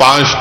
5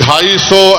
250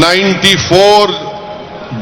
94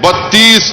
32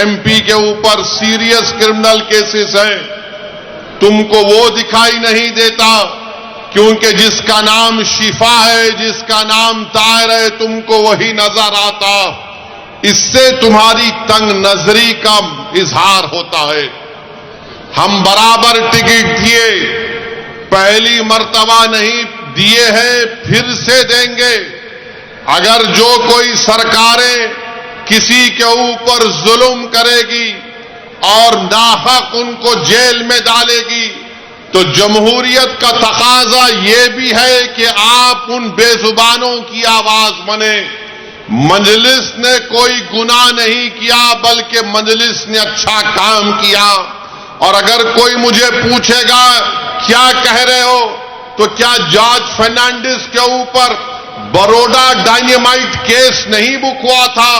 MP کے اوپر serious criminal cases ہیں، تم کو وہ دکھائی نہیں دیتا کیونکہ جس کا نام شفا ہے، جس کا نام طاہر ہے، تم کو وہی نظر آتا. اس سے تمہاری تنگ نظری کا اظہار ہوتا ہے. ہم برابر ٹکٹ دیے، پہلی مرتبہ نہیں دیے ہیں، پھر سے دیں گے. اگر جو کوئی سرکاریں کسی کے اوپر ظلم کرے گی اور ناحق ان کو جیل میں ڈالے گی تو جمہوریت کا تقاضا یہ بھی ہے کہ آپ ان بے زبانوں کی آواز بنیں. مجلس نے کوئی گناہ نہیں کیا بلکہ مجلس نے اچھا کام کیا. اور اگر کوئی مجھے پوچھے گا کیا کہہ رہے ہو تو کیا جارج فرنانڈس کے اوپر بروڈا ڈائنامائٹ کیس نہیں بک ہوا تھا؟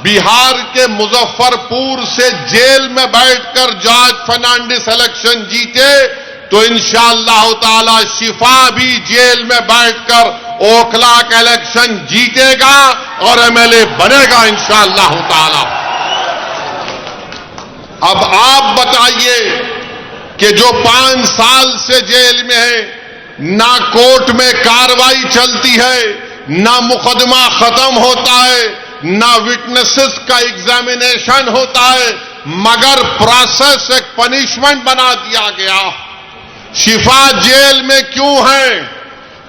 بہار کے مظفر پور سے جیل میں بیٹھ کر جارج فرنانڈس الیکشن جیتے تو انشاءاللہ تعالی شفا بھی جیل میں بیٹھ کر اوکھلا کا الیکشن جیتے گا اور MLA بنے گا انشاءاللہ تعالی. اب آپ بتائیے کہ جو 5 سال سے جیل میں ہے، نہ کورٹ میں کارروائی چلتی ہے، نہ مقدمہ ختم ہوتا ہے، نہ وٹنسز کا ایگزامینیشن ہوتا ہے، مگر پروسیس ایک پنشمنٹ بنا دیا گیا. شفا جیل میں کیوں ہے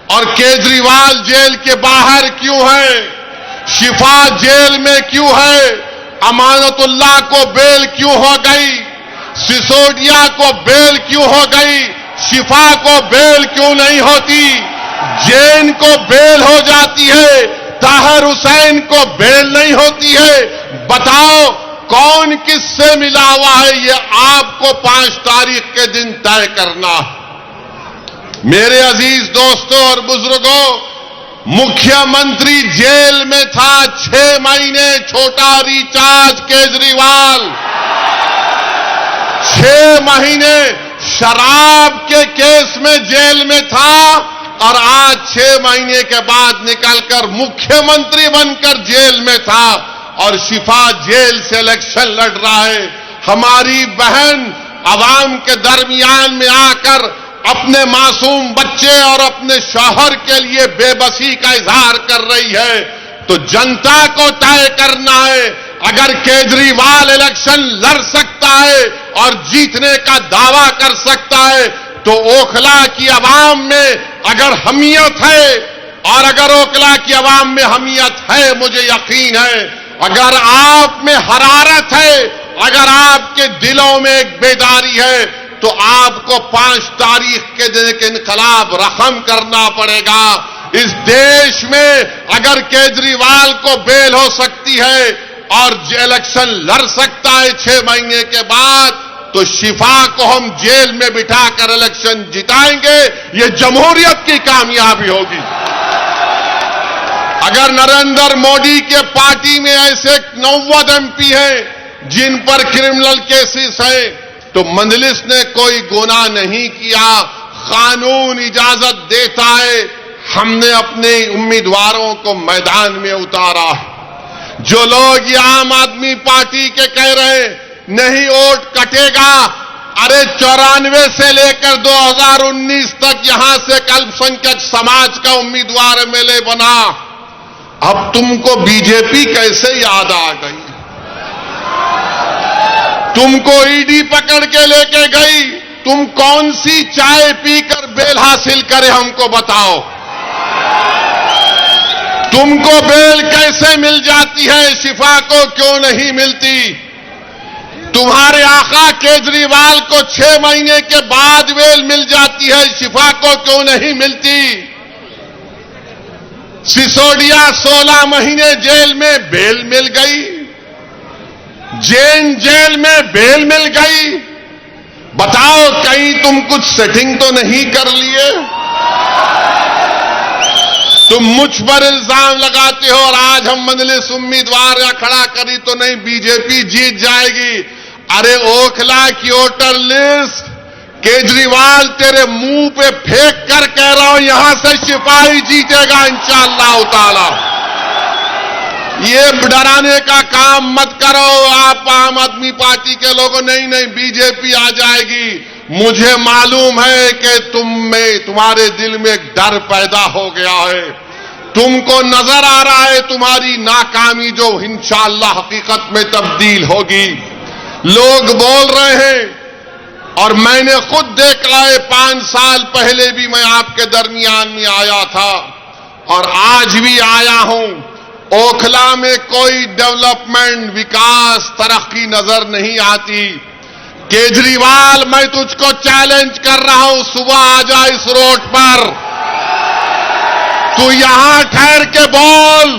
اور کیجریوال جیل کے باہر کیوں ہے؟ شفا جیل میں کیوں ہے؟ امانت اللہ کو بیل کیوں ہو گئی؟ سسودیا کو بیل کیوں ہو گئی؟ شفا کو بیل کیوں نہیں ہوتی؟ جین کو بیل ہو جاتی ہے، طاہر حسین کو بیل نہیں ہوتی ہے. بتاؤ کون کس سے ملا ہوا ہے؟ یہ آپ کو 5 تاریخ کے دن طے کرنا. میرے عزیز دوستوں اور بزرگوں، مکھیہ منتری جیل میں تھا 6 مہینے، چھوٹا ریچارڈ کیجریوال 6 مہینے شراب کے کیس میں جیل میں تھا اور آج 6 مہینے کے بعد نکل کر مکھیہ منتری بن کر جیل میں تھا اور شفا جیل سے الیکشن لڑ رہا ہے. ہماری بہن عوام کے درمیان میں آ کر اپنے معصوم بچے اور اپنے شوہر کے لیے بے بسی کا اظہار کر رہی ہے تو جنتا کو طے کرنا ہے. اگر کیجریوال الیکشن لڑ سکتا ہے اور جیتنے کا دعویٰ کر سکتا ہے تو اوکھلا کی عوام میں اگر حمیت ہے، اور اگر اوکھلا کی عوام میں حمیت ہے، مجھے یقین ہے اگر آپ میں حرارت ہے، اگر آپ کے دلوں میں ایک بیداری ہے تو آپ کو 5 تاریخ کے دن ایک انقلاب رقم کرنا پڑے گا. اس دیش میں اگر کیجریوال کو بیل ہو سکتی ہے اور الیکشن لڑ سکتا ہے 6 مہینے کے بعد تو شفا کو ہم جیل میں بٹھا کر الیکشن جتائیں گے. یہ جمہوریت کی کامیابی ہوگی. اگر نریندر مودی کے پارٹی میں ایسے 90 MP ہیں جن پر کرمنل کیسز ہیں تو مجلس نے کوئی گناہ نہیں کیا، قانون اجازت دیتا ہے. ہم نے اپنے امیدواروں کو میدان میں اتارا. جو لوگ یہ عام آدمی پارٹی کے کہہ رہے ہیں نہیں ووٹ کٹے گا، ارے 94 سے لے کر 2019 تک یہاں سے الپسنکھیک سماج کا امیدوار MLA بنا. اب تم کو BJP کیسے یاد آ گئی؟ تم کو ED پکڑ کے لے کے گئی، تم کون سی چائے پی کر بیل حاصل کرے ہم کو بتاؤ. تم کو بیل کیسے مل جاتی ہے، شفا کو کیوں نہیں ملتی؟ تمہارے آقا کیجریوال کو 6 مہینے کے بعد بیل مل جاتی ہے، شفا کو کیوں نہیں ملتی؟ سسودیا 16 مہینے جیل میں بیل مل گئی، جین جیل میں بیل مل گئی. بتاؤ کہیں تم کچھ سیٹنگ تو نہیں کر لیے؟ تم مجھ پر الزام لگاتے ہو اور آج ہم مجلس امیدوار یا کھڑا کری تو نہیں BJP جیت جائے گی. ارے اوکھلا کی ووٹر لسٹ کیجریوال تیرے منہ پہ پھینک کر کہہ رہا ہوں یہاں سے شفا ہی جیتے گا انشاءاللہ تعالی. یہ ڈرانے کا کام مت کرو آپ عام آدمی پارٹی کے لوگوں. نہیں بی جے پی آ جائے گی. مجھے معلوم ہے کہ تمہارے دل میں ایک ڈر پیدا ہو گیا ہے. تم کو نظر آ رہا ہے تمہاری ناکامی جو انشاءاللہ حقیقت میں تبدیل ہوگی. لوگ بول رہے ہیں اور میں نے خود دیکھا ہے. 5 سال پہلے بھی میں آپ کے درمیان میں آیا تھا اور آج بھی آیا ہوں. اوکھلا میں کوئی ڈیولپمنٹ، وکاس، ترقی نظر نہیں آتی. کیجریوال میں تجھ کو چیلنج کر رہا ہوں، صبح آ جا اس روڈ پر. تو یہاں ٹھہر کے بول.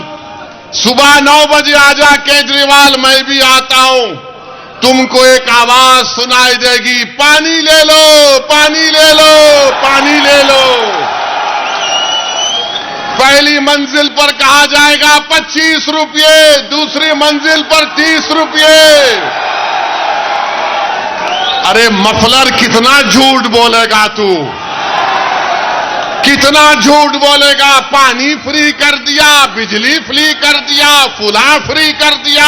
صبح 9 بجے آ جا کیجریوال، میں بھی آتا ہوں. تم کو ایک آواز سنائی دے گی، پانی لے لو، پانی لے لو، پانی لے لو. پہلی منزل پر کہا جائے گا 25 روپے، دوسری منزل پر 30 روپے. ارے مفلر کتنا جھوٹ بولے گا تو، کتنا جھوٹ بولے گا. پانی فری کر دیا، بجلی فری کر دیا، فلاں فری کر دیا.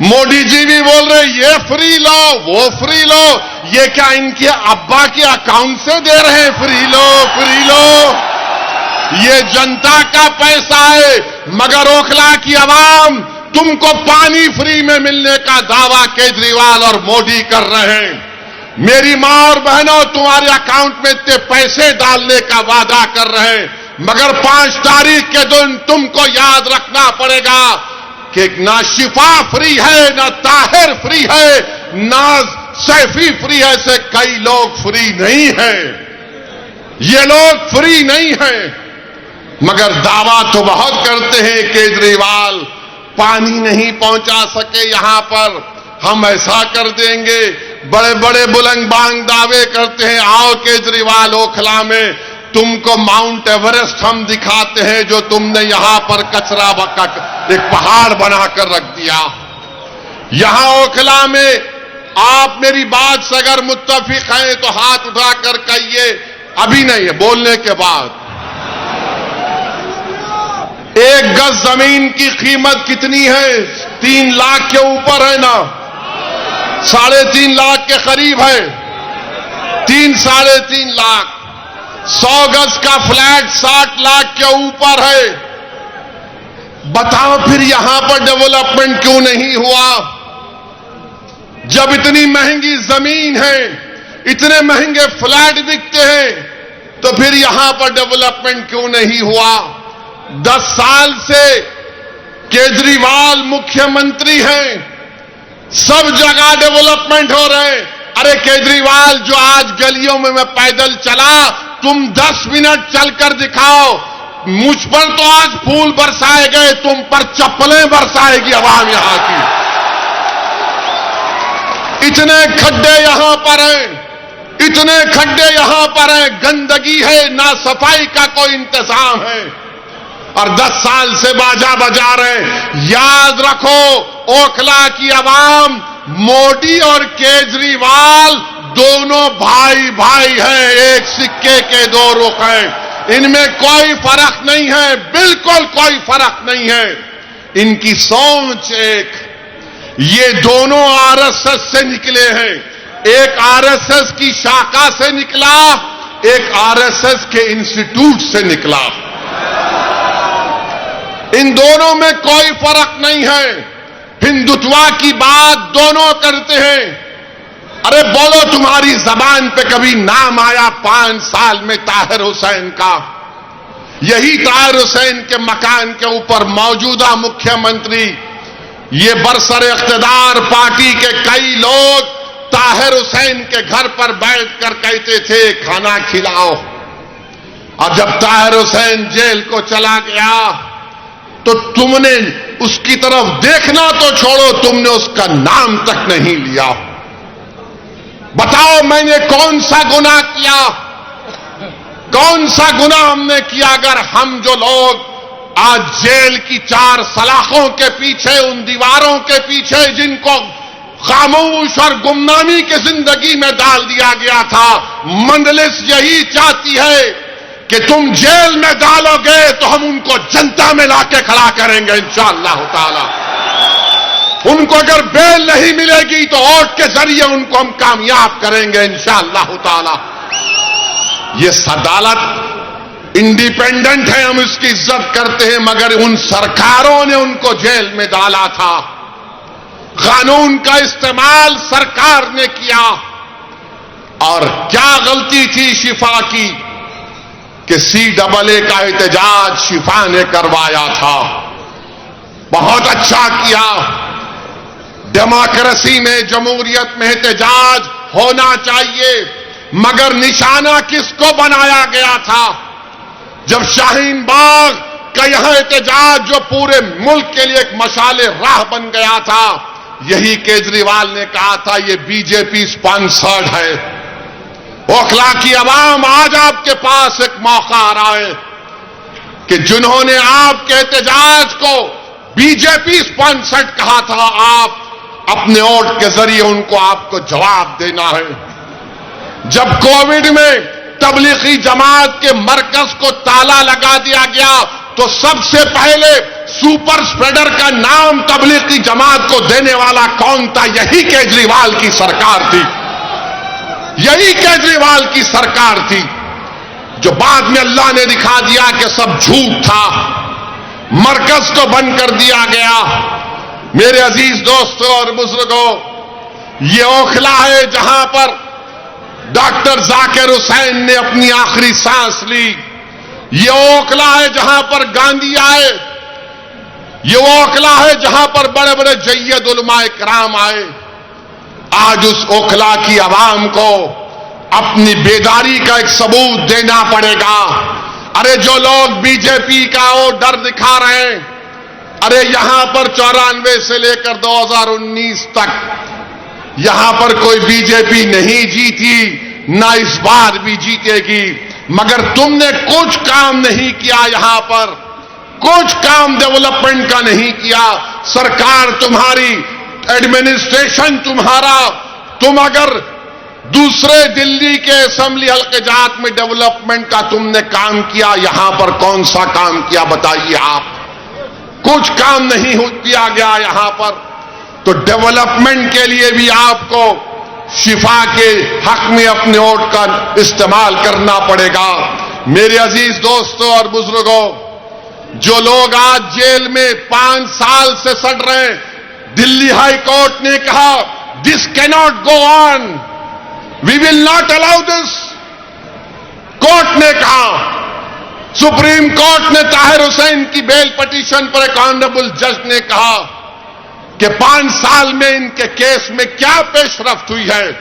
مودی جی بھی بول رہے یہ فری لو، وہ فری لو. یہ کیا ان کے ابا کے اکاؤنٹ سے دے رہے ہیں؟ فری لو، فری لو. یہ جنتا کا پیسہ ہے. مگر اوکھلا کی عوام تم کو پانی فری میں ملنے کا دعویٰ کیجریوال اور مودی کر رہے ہیں. میری ماں اور بہنوں تمہارے اکاؤنٹ میں اتنے پیسے ڈالنے کا وعدہ کر رہے ہیں. مگر 5 تاریخ کے دن تم کو یاد رکھنا پڑے گا کہ نہ شفا فری ہے، نہ طاہر فری ہے، نہ سیفی فری ہے. سے کئی لوگ فری نہیں ہیں. یہ لوگ فری نہیں ہیں. مگر دعویٰ تو بہت کرتے ہیں. کیجریوال پانی نہیں پہنچا سکے یہاں پر، ہم ایسا کر دیں گے. بڑے بڑے بلند بانگ دعوے کرتے ہیں. آؤ کیجریوال اوکھلا میں تم کو ماؤنٹ ایورسٹ ہم دکھاتے ہیں جو تم نے یہاں پر کچرا ایک پہاڑ بنا کر رکھ دیا. یہاں اوکھلا میں آپ میری بات سے اگر متفق ہیں تو ہاتھ اٹھا کر کہیے. ابھی نہیں ہے، بولنے کے بعد. 1 گز زمین کی قیمت کتنی ہے؟ 3 لاکھ کے اوپر ہے نا؟ 3.5 لاکھ کے قریب ہے. 3-3.5 لاکھ. 100 گز کا فلیٹ 60 لاکھ کے اوپر ہے. بتاؤ پھر یہاں پر ڈیولپمنٹ کیوں نہیں ہوا؟ جب اتنی مہنگی زمین ہے، اتنے مہنگے فلیٹ بکتے ہیں، تو پھر یہاں پر ڈیولپمنٹ کیوں نہیں ہوا؟ 10 سال سے کیجریوال مکھیہ منتری ہیں، سب جگہ ڈیولپمنٹ ہو رہے ہیں. ارے کیجریوال جو آج گلیوں میں پیدل چلا، تم 10 منٹ چل کر دکھاؤ. مجھ پر تو آج پھول برسائے گئے، تم پر چپلیں برسائے گی عوام یہاں کی. اتنے کھڈے یہاں پر ہیں، اتنے کھڈے یہاں پر ہیں. گندگی ہے، نہ صفائی کا کوئی انتظام ہے. اور 10 سال سے باجا بجا رہے ہیں. یاد رکھو اوکھلا کی عوام مودی اور کیجریوال دونوں بھائی بھائی ہیں. ایک سکے کے 2 رخ ہیں. ان میں کوئی فرق نہیں ہے، بالکل کوئی فرق نہیں ہے. ان کی سوچ ایک. یہ دونوں آر ایس ایس سے نکلے ہیں. ایک آر ایس ایس کی شاخا سے نکلا، ایک آر ایس ایس کے انسٹیٹیوٹ سے نکلا. ان دونوں میں کوئی فرق نہیں ہے. ہندوتوا کی بات دونوں کرتے ہیں. ارے بولو تمہاری زبان پہ کبھی نام آیا 5 سال میں طاہر حسین کا؟ یہی طاہر حسین کے مکان کے اوپر موجودہ مکھیہ منتری، یہ برسر اقتدار پارٹی کے کئی لوگ طاہر حسین کے گھر پر بیٹھ کر کہتے تھے کھانا کھلاؤ. اور جب طاہر حسین جیل کو چلا گیا تو تم نے اس کی طرف دیکھنا تو چھوڑو، تم نے اس کا نام تک نہیں لیا. بتاؤ میں نے کون سا گناہ کیا؟ کون سا گناہ ہم نے کیا؟ اگر ہم جو لوگ آج جیل کی 4 سلاخوں کے پیچھے، ان دیواروں کے پیچھے جن کو خاموش اور گمنامی کی زندگی میں ڈال دیا گیا تھا، مجلس یہی چاہتی ہے کہ تم جیل میں ڈالو گے تو ہم ان کو جنتا میں لا کے کھڑا کریں گے انشاءاللہ تعالی. ان کو اگر بیل نہیں ملے گی تو ووٹ کے ذریعے ان کو ہم کامیاب کریں گے انشاءاللہ تعالی. یہ عدالت انڈیپینڈنٹ ہے, ہم اس کی عزت کرتے ہیں, مگر ان سرکاروں نے ان کو جیل میں ڈالا تھا. قانون کا استعمال سرکار نے کیا. اور کیا غلطی تھی شفا کی کہ CAA کا احتجاج شفا نے کروایا تھا. بہت اچھا کیا. ڈیموکریسی میں, جمہوریت میں احتجاج ہونا چاہیے, مگر نشانہ کس کو بنایا گیا تھا؟ جب شاہین باغ کا یہاں احتجاج جو پورے ملک کے لیے ایک مشعل راہ بن گیا تھا, یہی کیجریوال نے کہا تھا یہ BJP اسپانسرڈ ہے. اوکھلا کی عوام, آج آپ کے پاس ایک موقع آ رہا ہے کہ جنہوں نے آپ کے احتجاج کو BJP اسپانسرڈ کہا تھا, آپ اپنے ووٹ کے ذریعے ان کو آپ کو جواب دینا ہے. جب کووڈ میں تبلیغی جماعت کے مرکز کو تالا لگا دیا گیا تو سب سے پہلے سپر اسپریڈر کا نام تبلیغی جماعت کو دینے والا کون تھا؟ یہی کیجریوال کی سرکار تھی. یہی کیجریوال کی سرکار تھی جو بعد میں اللہ نے دکھا دیا کہ سب جھوٹ تھا, مرکز کو بند کر دیا گیا. میرے عزیز دوستوں اور بزرگوں, یہ اوکھلا ہے جہاں پر ڈاکٹر ذاکر حسین نے اپنی آخری سانس لی. یہ اوکھلا ہے جہاں پر گاندھی آئے. یہ وہ اوکھلا ہے جہاں پر بڑے بڑے جید علماء کرام آئے. آج اس اوکھلا کی عوام کو اپنی بیداری کا ایک ثبوت دینا پڑے گا. ارے جو لوگ BJP کا وہ ڈر دکھا رہے ہیں, ارے یہاں پر 94 سے لے کر 2019 تک یہاں پر کوئی BJP نہیں جیتی, نہ اس بار بھی جیتے گی, مگر تم نے کچھ کام نہیں کیا. یہاں پر کچھ کام ڈیولپمنٹ کا نہیں کیا. سرکار تمہاری, ایڈمنسٹریشن تمہارا, تم اگر دوسرے دلی کے اسمبلی حلقے جات میں ڈیولپمنٹ کا تم نے کام کیا, یہاں پر کون سا کام کیا بتائیے آپ؟ کچھ کام نہیں کیا گیا یہاں پر. تو ڈیولپمنٹ کے لیے بھی آپ کو شفا کے حق میں اپنے ووٹ کا استعمال کرنا پڑے گا. میرے عزیز دوستوں اور بزرگوں, جو لوگ آج جیل میں 5 سال سے سڑ رہے ہیں, دلی ہائی کورٹ نے کہا دس کیناٹ گو آن, وی will not allow this. Court نے کہا, سپریم کورٹ نے طاہر حسین کی بیل پٹیشن پر ایک آنریبل جج نے کہا کہ 5 سال میں ان کے کیس میں کیا پیش رفت ہوئی ہے.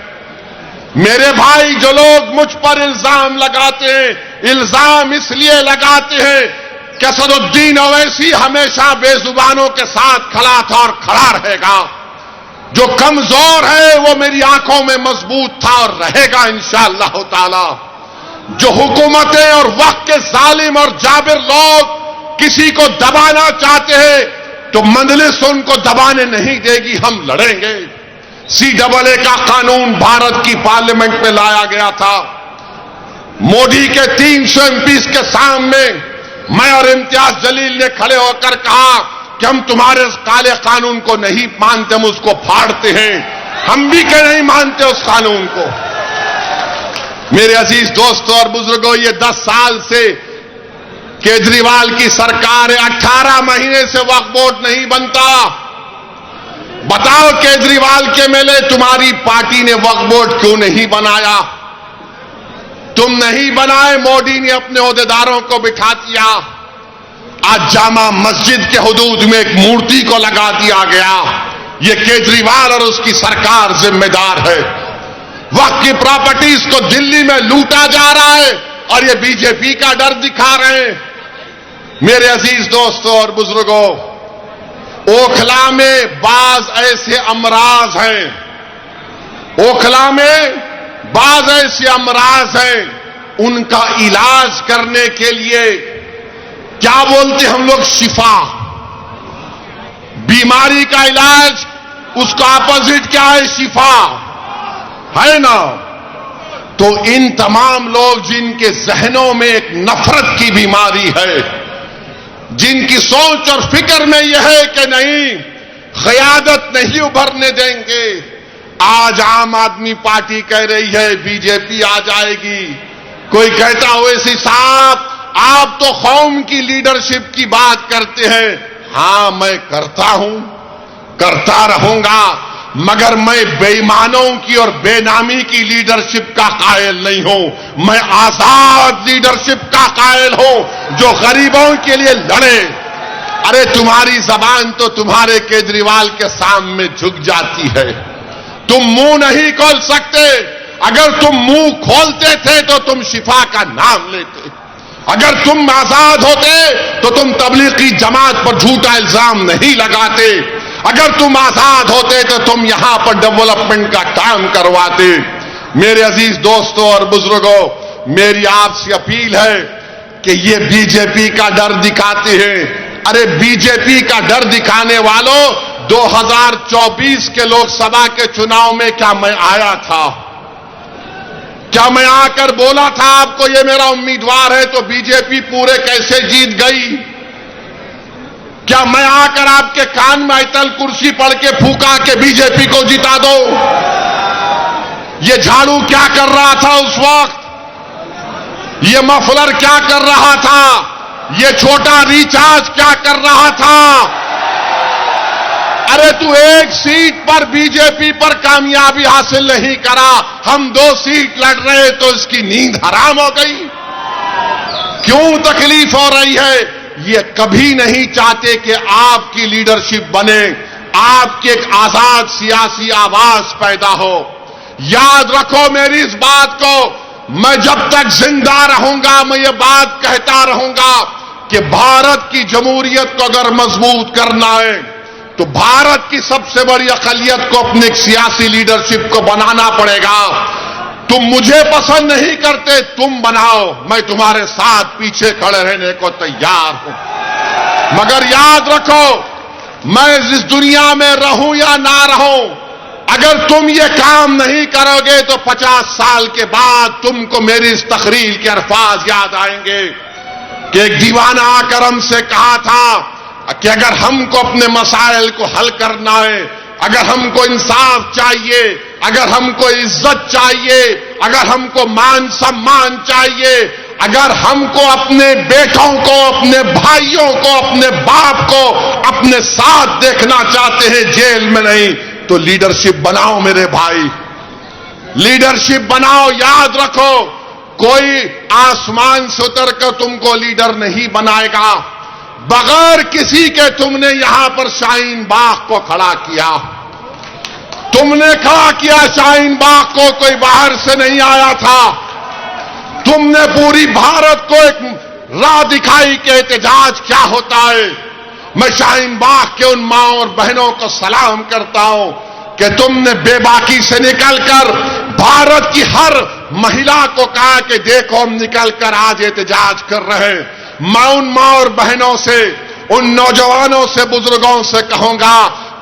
میرے بھائی, جو لوگ مجھ پر الزام لگاتے ہیں, الزام اس لیے لگاتے ہیں کہ اسد الدین اویسی ہمیشہ بے زبانوں کے ساتھ کھڑا تھا اور کھڑا رہے گا. جو کمزور ہے وہ میری آنکھوں میں مضبوط تھا اور رہے گا انشاءاللہ تعالی. جو حکومتیں اور وقت کے ظالم اور جابر لوگ کسی کو دبانا چاہتے ہیں تو مجلس ان کو دبانے نہیں دے گی, ہم لڑیں گے. CAA کا قانون بھارت کی پارلیمنٹ میں لایا گیا تھا. مودی کے 300 MPs کے سامنے میں اور امتیاز جلیل نے کھڑے ہو کر کہا کہ ہم تمہارے اس کالے قانون کو نہیں مانتے, ہم اس کو پھاڑتے ہیں. ہم بھی کہ نہیں مانتے اس قانون کو. میرے عزیز دوستوں اور بزرگوں, یہ 10 سال سے کیجریوال کی سرکار ہے, 18 مہینے سے وقف بورڈ نہیں بنتا. بتاؤ کیجریوال کے MLA تمہاری پارٹی نے وقف بورڈ کیوں نہیں بنایا؟ تم نہیں بنائے, مودی نے اپنے عہدیداروں کو بٹھا دیا. آج جامع مسجد کے حدود میں ایک مورتی کو لگا دیا گیا. یہ کیجریوال اور اس کی سرکار ذمہ دار ہے. وقت کی پراپرٹیز کو دلی میں لوٹا جا رہا ہے اور یہ BJP کا ڈر دکھا رہے ہیں. میرے عزیز دوستوں اور بزرگوں, اوکھلا میں بعض ایسے امراض ہیں, اوکھلا میں بعض ایسے امراض ہیں, ان کا علاج کرنے کے لیے کیا بولتے ہم لوگ؟ شفا. بیماری کا علاج, اس کا اپوزٹ کیا ہے؟ شفا ہے نا. تو ان تمام لوگ جن کے ذہنوں میں ایک نفرت کی بیماری ہے, جن کی سوچ اور فکر میں یہ ہے کہ نہیں قیادت نہیں ابھرنے دیں گے. آج عام آدمی پارٹی کہہ رہی ہے بی جے پی آ جائے گی. کوئی کہتا اویسی صاحب آپ تو قوم کی لیڈرشپ کی بات کرتے ہیں. ہاں میں کرتا ہوں, کرتا رہوں گا, مگر میں بے ایمانوں کی اور بے نامی کی لیڈرشپ کا قائل نہیں ہوں. میں آزاد لیڈرشپ کا قائل ہوں جو غریبوں کے لیے لڑے. ارے تمہاری زبان تو تمہارے کیجریوال کے سامنے جھک جاتی ہے. تم منہ نہیں کھول سکتے. اگر تم منہ کھولتے تھے تو تم شفا کا نام لیتے. اگر تم آزاد ہوتے تو تم تبلیغی جماعت پر جھوٹا الزام نہیں لگاتے. اگر تم آزاد ہوتے تو تم یہاں پر ڈیولپمنٹ کا کام کرواتے. میرے عزیز دوستوں اور بزرگوں, میری آپ سے اپیل ہے کہ یہ بی جے پی کا ڈر دکھاتے ہیں. ارے بی جے پی کا ڈر دکھانے والوں, 2024 کے لوک سبھا کے چناؤ میں کیا میں آیا تھا؟ کیا میں آ کر بولا تھا آپ کو یہ میرا امیدوار ہے تو بی جے پی پورے کیسے جیت گئی؟ کیا میں آ کر آپ کے کان میں ایتل کرسی پڑھ کے پھونکا کہ بی جے پی کو جتا دو؟ یہ جھاڑو کیا کر رہا تھا اس وقت؟ یہ مفلر کیا کر رہا تھا؟ یہ چھوٹا ریچارج کیا کر رہا تھا؟ ارے تو ایک سیٹ پر بی جے پی پر کامیابی حاصل نہیں کرا, ہم 2 سیٹ لڑ رہے تو اس کی نیند حرام ہو گئی. کیوں تکلیف ہو رہی ہے؟ یہ کبھی نہیں چاہتے کہ آپ کی لیڈرشپ بنے, آپ کی ایک آزاد سیاسی آواز پیدا ہو. یاد رکھو میری اس بات کو, میں جب تک زندہ رہوں گا میں یہ بات کہتا رہوں گا کہ بھارت کی جمہوریت کو اگر مضبوط کرنا ہے تو بھارت کی سب سے بڑی اقلیت کو اپنی ایک سیاسی لیڈرشپ کو بنانا پڑے گا. تم مجھے پسند نہیں کرتے, تم بناؤ, میں تمہارے ساتھ پیچھے کھڑے رہنے کو تیار ہوں. مگر یاد رکھو, میں اس دنیا میں رہوں یا نہ رہوں, اگر تم یہ کام نہیں کرو گے تو 50 سال کے بعد تم کو میری اس تقریر کے الفاظ یاد آئیں گے کہ ایک دیوانہ آ کر ہم سے کہا تھا کہ اگر ہم کو اپنے مسائل کو حل کرنا ہے, اگر ہم کو انصاف چاہیے, اگر ہم کو عزت چاہیے, اگر ہم کو مان سمان چاہیے, اگر ہم کو اپنے بیٹوں کو, اپنے بھائیوں کو, اپنے باپ کو اپنے ساتھ دیکھنا چاہتے ہیں, جیل میں نہیں, تو لیڈرشپ بناؤ میرے بھائی, لیڈرشپ بناؤ. یاد رکھو, کوئی آسمان سے اتر کر تم کو لیڈر نہیں بنائے گا. بغیر کسی کے تم نے یہاں پر شاہین باغ کو کھڑا کیا, تم نے کھڑا کیا شاہین باغ کو, کوئی باہر سے نہیں آیا تھا. تم نے پوری بھارت کو ایک راہ دکھائی کہ احتجاج کیا ہوتا ہے. میں شاہین باغ کے ان ماں اور بہنوں کو سلام کرتا ہوں کہ تم نے بے باکی سے نکل کر بھارت کی ہر مہیلا کو کہا کہ دیکھو ہم نکل کر آج احتجاج کر رہے ہیں. میں ان ماں اور بہنوں سے, ان نوجوانوں سے, بزرگوں سے کہوں گا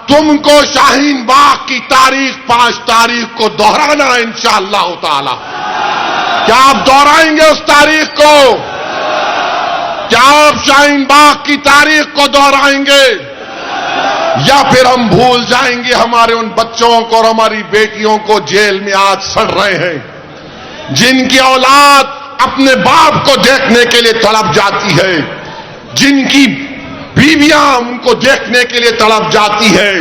تم کو شاہین باغ کی تاریخ 5 تاریخ کو دہرانا ہے انشاءاللہ تعالی. کیا آپ دہرائیں گے اس تاریخ کو؟ کیا آپ شاہین باغ کی تاریخ کو دہرائیں گے, یا پھر ہم بھول جائیں گے ہمارے ان بچوں کو اور ہماری بیٹیوں کو جیل میں آج سڑ رہے ہیں, جن کی اولاد اپنے باپ کو دیکھنے کے لیے تڑپ جاتی ہے, جن کی بیویاں ان کو دیکھنے کے لیے تڑپ جاتی ہے,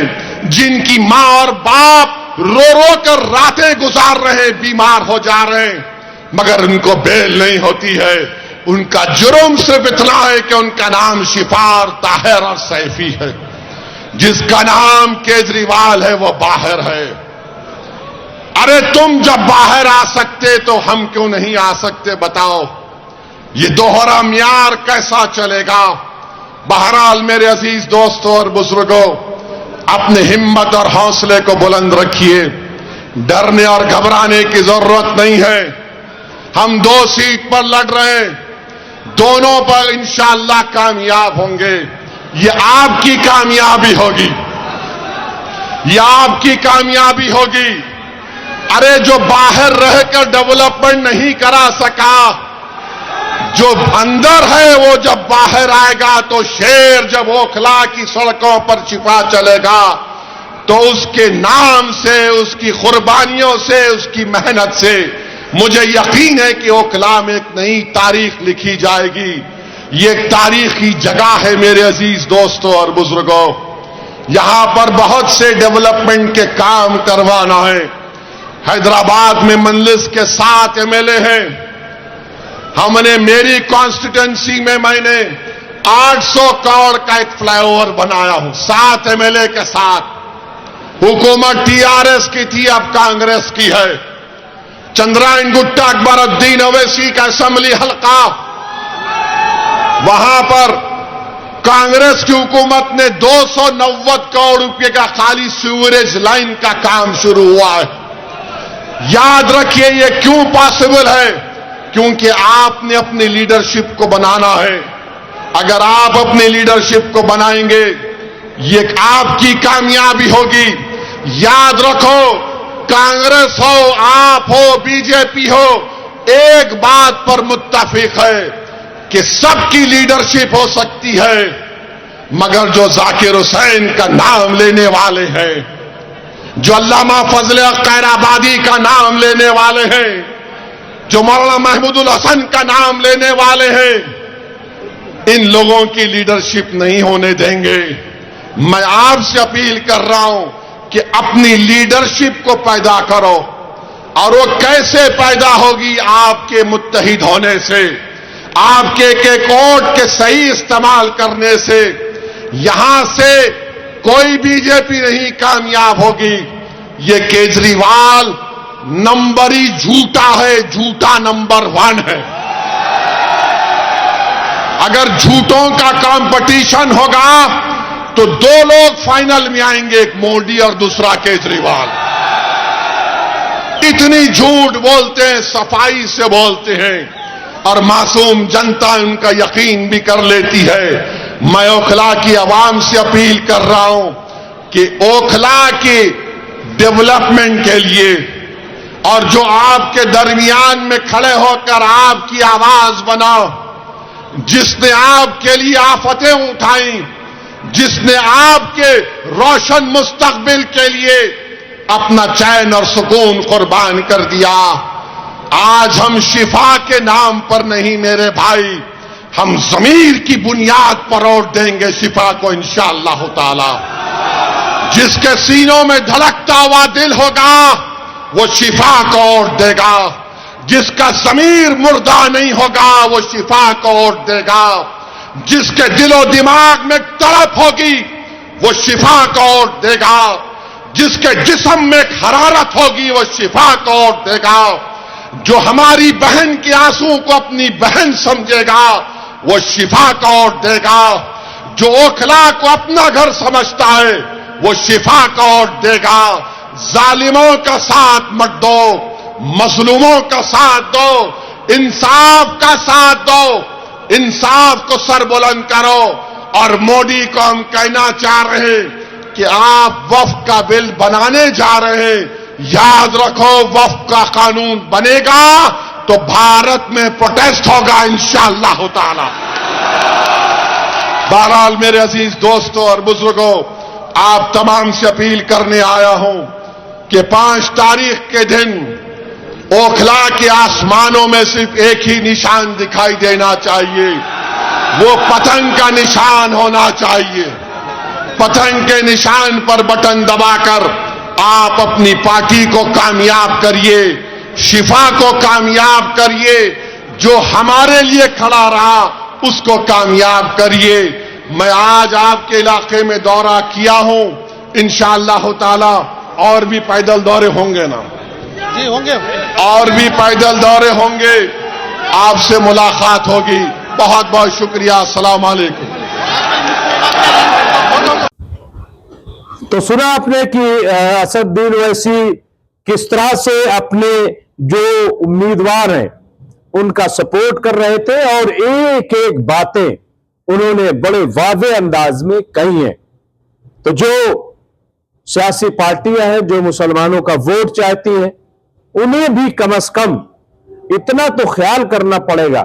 جن کی ماں اور باپ رو رو کر راتیں گزار رہے ہیں, بیمار ہو جا رہے ہیں, مگر ان کو بیل نہیں ہوتی ہے. ان کا جرم صرف اتنا ہے کہ ان کا نام شفار, طاہر اور سیفی ہے. جس کا نام کیجریوال ہے وہ باہر ہے. ارے تم جب باہر آ سکتے تو ہم کیوں نہیں آ سکتے بتاؤ؟ یہ دوہرا معیار کیسا چلے گا؟ بہرحال میرے عزیز دوستوں اور بزرگوں, اپنے ہمت اور حوصلے کو بلند رکھیے, ڈرنے اور گھبرانے کی ضرورت نہیں ہے. ہم 2 سیٹ پر لڑ رہے ہیں, دونوں پر انشاءاللہ کامیاب ہوں گے. یہ آپ کی کامیابی ہوگی, یہ آپ کی کامیابی ہوگی. ارے جو باہر رہ کر ڈیولپمنٹ نہیں کرا سکا, جو اندر ہے وہ جب باہر آئے گا تو شیر جب اوکھلا کی سڑکوں پر چھپا چلے گا تو اس کے نام سے، اس کی قربانیوں سے، اس کی محنت سے مجھے یقین ہے کہ اوکھلا میں ایک نئی تاریخ لکھی جائے گی۔ یہ ایک تاریخی جگہ ہے میرے عزیز دوستوں اور بزرگوں، یہاں پر بہت سے ڈیولپمنٹ کے کام کروانا ہے۔ حیدرآباد میں مجلس کے 7 MLA ہیں، ہم نے میری کانسٹیٹوئنسی میں میں نے 800 کروڑ کا ایک فلائی اوور بنایا ہوں 7 MLA کے ساتھ۔ حکومت TRS کی تھی، اب کانگریس کی ہے۔ چندرائن گٹا اکبر الدین اویسی کا اسمبلی حلقہ، وہاں پر کانگریس کی حکومت نے 290 کروڑ روپے کا خالی سیوریج لائن کا کام شروع ہوا ہے۔ یاد رکھیے یہ کیوں پاسبل ہے؟ کیونکہ آپ نے اپنی لیڈرشپ کو بنانا ہے۔ اگر آپ اپنی لیڈرشپ کو بنائیں گے یہ آپ کی کامیابی ہوگی۔ یاد رکھو، کانگریس ہو، آپ ہو، BJP ہو، ایک بات پر متفق ہے کہ سب کی لیڈرشپ ہو سکتی ہے، مگر جو ذاکر حسین کا نام لینے والے ہیں، جو علامہ فضل حق خیرآبادی کا نام لینے والے ہیں، جو مولانا محمود الحسن کا نام لینے والے ہیں، ان لوگوں کی لیڈرشپ نہیں ہونے دیں گے۔ میں آپ سے اپیل کر رہا ہوں کہ اپنی لیڈرشپ کو پیدا کرو، اور وہ کیسے پیدا ہوگی؟ آپ کے متحد ہونے سے، آپ کے ایک ووٹ کے صحیح استعمال کرنے سے۔ یہاں سے کوئی BJP نہیں کامیاب ہوگی۔ یہ کیجریوال نمبری جھوٹا ہے، جھوٹا نمبر 1 ہے۔ اگر جھوٹوں کا کمپٹیشن ہوگا تو 2 لوگ فائنل میں آئیں گے، ایک مودی اور دوسرا کیجریوال۔ اتنی جھوٹ بولتے ہیں، صفائی سے بولتے ہیں، اور معصوم جنتا ان کا یقین بھی کر لیتی ہے۔ میں اوکھلا کی عوام سے اپیل کر رہا ہوں کہ اوکھلا کی ڈیولپمنٹ کے لیے، اور جو آپ کے درمیان میں کھڑے ہو کر آپ کی آواز بناؤ، جس نے آپ کے لیے آفتیں اٹھائیں، جس نے آپ کے روشن مستقبل کے لیے اپنا چین اور سکون قربان کر دیا۔ آج ہم شفا کے نام پر نہیں میرے بھائی، ہم ضمیر کی بنیاد پر ووٹ دیں گے شفا کو انشاءاللہ تعالی۔ جس کے سینوں میں دھڑکتا ہوا دل ہوگا وہ شفا کو ووٹ دے گا، جس کا ضمیر مردہ نہیں ہوگا وہ شفا کو ووٹ دے گا، جس کے دل و دماغ میں تڑپ ہوگی وہ شفا کو ووٹ دے گا، جس کے جسم میں حرارت ہوگی وہ شفا کو ووٹ دے گا، جو ہماری بہن کے آنسو کو اپنی بہن سمجھے گا وہ شفا کا ووٹ دے گا، جو اوکھلا کو اپنا گھر سمجھتا ہے وہ شفا کا ووٹ دے گا۔ ظالموں کا ساتھ مت دو، مظلوموں کا ساتھ دو، انصاف کا ساتھ دو، انصاف کو سر بلند کرو۔ اور مودی کو ہم کہنا چاہ رہے ہیں کہ آپ وفد کا بل بنانے جا رہے ہیں، یاد رکھو وفد کا قانون بنے گا تو بھارت میں پروٹیسٹ ہوگا انشاءاللہ تعالی۔ بہرحال میرے عزیز دوستوں اور بزرگوں، آپ تمام سے اپیل کرنے آیا ہوں کہ 5 تاریخ کے دن اوکھلا کے آسمانوں میں صرف ایک ہی نشان دکھائی دینا چاہیے، وہ پتنگ کا نشان ہونا چاہیے۔ پتنگ کے نشان پر بٹن دبا کر آپ اپنی پارٹی کو کامیاب کریے، شفا کو کامیاب کریے، جو ہمارے لیے کھڑا رہا اس کو کامیاب کریے۔ میں آج آپ کے علاقے میں دورہ کیا ہوں، انشاءاللہ تعالی اور بھی پیدل دورے ہوں گے نا؟ جی ہوں گے، اور بھی پیدل دورے ہوں گے، آپ سے ملاقات ہوگی۔ بہت بہت شکریہ، السلام علیکم۔ تو سنا آپ نے کہ اسد الدین اویسی کس طرح سے اپنے جو امیدوار ہیں ان کا سپورٹ کر رہے تھے، اور ایک ایک باتیں انہوں نے بڑے واضح انداز میں کہی ہیں۔ تو جو سیاسی پارٹیاں ہیں جو مسلمانوں کا ووٹ چاہتی ہیں، انہیں بھی کم از کم اتنا تو خیال کرنا پڑے گا